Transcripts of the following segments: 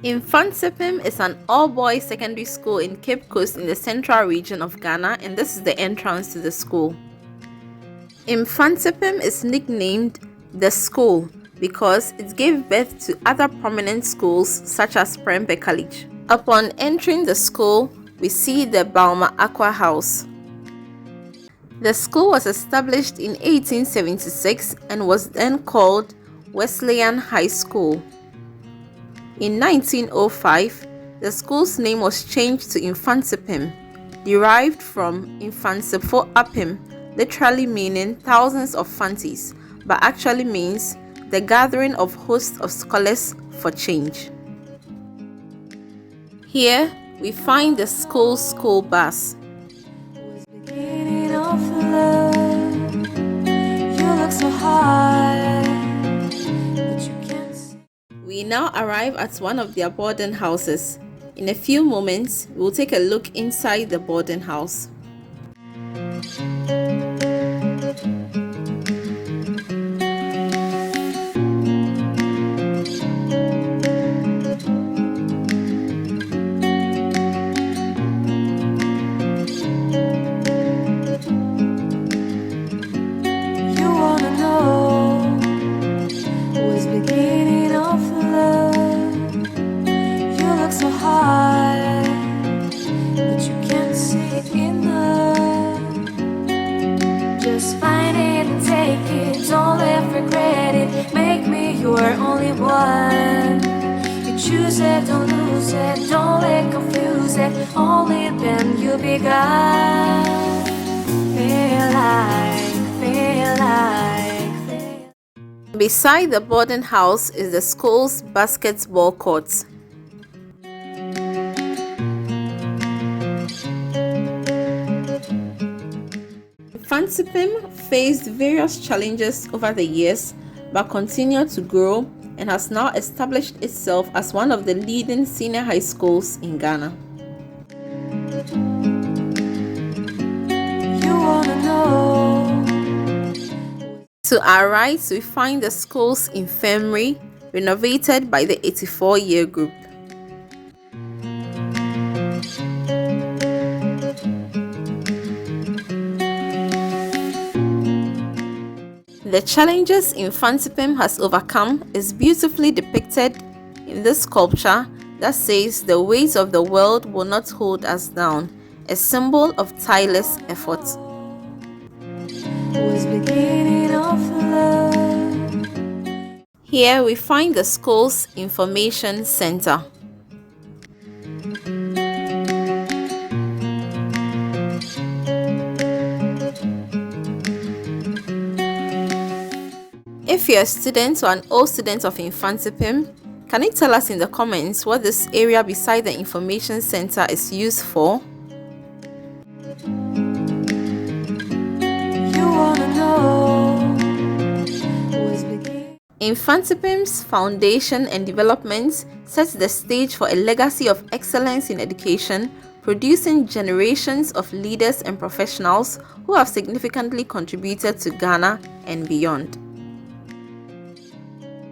Mfantsipim is an all-boys secondary school in Cape Coast in the central region of Ghana, and this is the entrance to the school. Mfantsipim is nicknamed the school because it gave birth to other prominent schools such as Prempeh College. Upon entering the school, we see the Balma Aqua House. The school was established in 1876 and was then called Wesleyan High School. In 1905, the school's name was changed to Mfantsipim, derived from Mfantsipim, literally meaning thousands of fancies, but actually means the gathering of hosts of scholars for change. Here, we find the school's school bus. We now arrive at one of their boarding houses. In a few moments, we will take a look inside the boarding house. Regret it, make me your only one. You choose it, don't lose it, don't let confuse it. Only then you begun. Feel like. Beside the boarding house is the school's basketball court. Mfantsipim faced various challenges over the years but continued to grow and has now established itself as one of the leading senior high schools in Ghana. To our right, we find the school's infirmary, renovated by the 84-year group. The challenges Mfantsipim has overcome is beautifully depicted in this sculpture that says the weight of the world will not hold us down, a symbol of tireless effort. Here we find the school's information center. If you're a student or an old student of Mfantsipim, can you tell us in the comments what this area beside the information center is used for? Mfantsipim's foundation and development sets the stage for a legacy of excellence in education, producing generations of leaders and professionals who have significantly contributed to Ghana and beyond.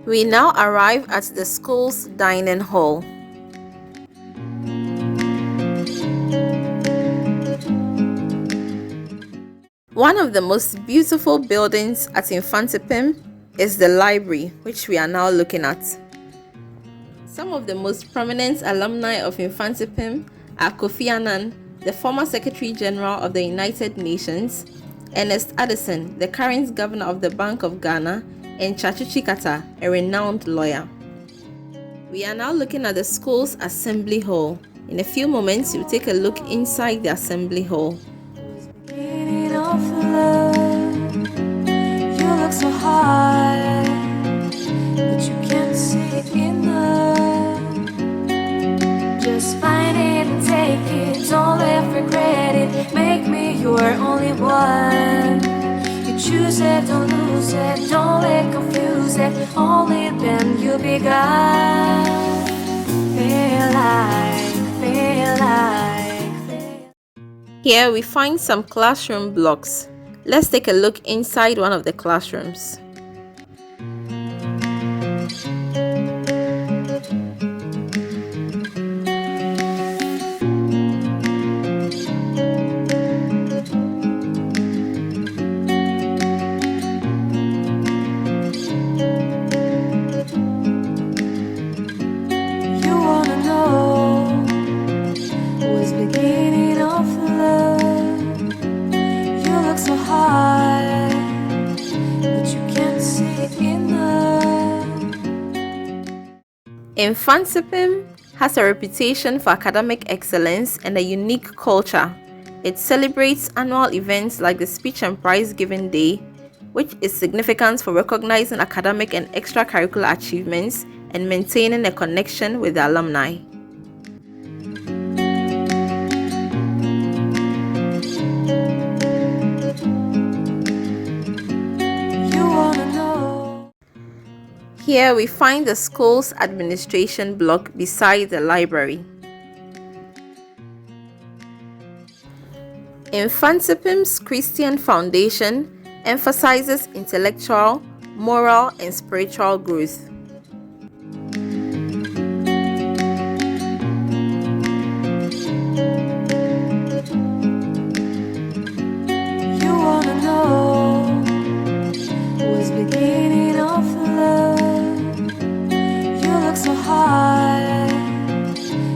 We now arrive at the school's dining hall. One of the most beautiful buildings at Mfantsipim is the library, which we are now looking at. Some of the most prominent alumni of Mfantsipim are Kofi Annan, the former Secretary General of the United Nations, Ernest Addison, the current Governor of the Bank of Ghana, and Chachuchi Kata, a renowned lawyer. We are now looking at the school's assembly hall. In a few moments, we'll take a look inside the assembly hall. You look so hard, but you can't see it enough. Just find it and take it, don't let regret it. Make me your only one. You choose it, don't lose it, don't let confuse it. Only then you begun. Feel like. Here we find some classroom blocks. Let's take a look inside one of the classrooms. Mfantsipim has a reputation for academic excellence and a unique culture. It celebrates annual events like the Speech and Prize Giving Day, which is significant for recognizing academic and extracurricular achievements and maintaining a connection with the alumni. Here we find the school's administration block beside the library. Mfantsipim's Christian foundation emphasizes intellectual, moral, and spiritual growth. You wanna know what's beginning of love? You look so hard,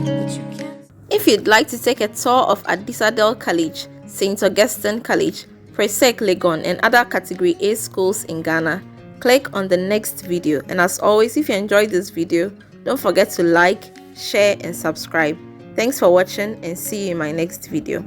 but you can't. If you'd like to take a tour of Adisadel College, St. Augustine College, Presec Legon, and other Category A schools in Ghana, click on the next video. And as always, if you enjoyed this video, don't forget to like, share, and subscribe. Thanks for watching, and see you in my next video.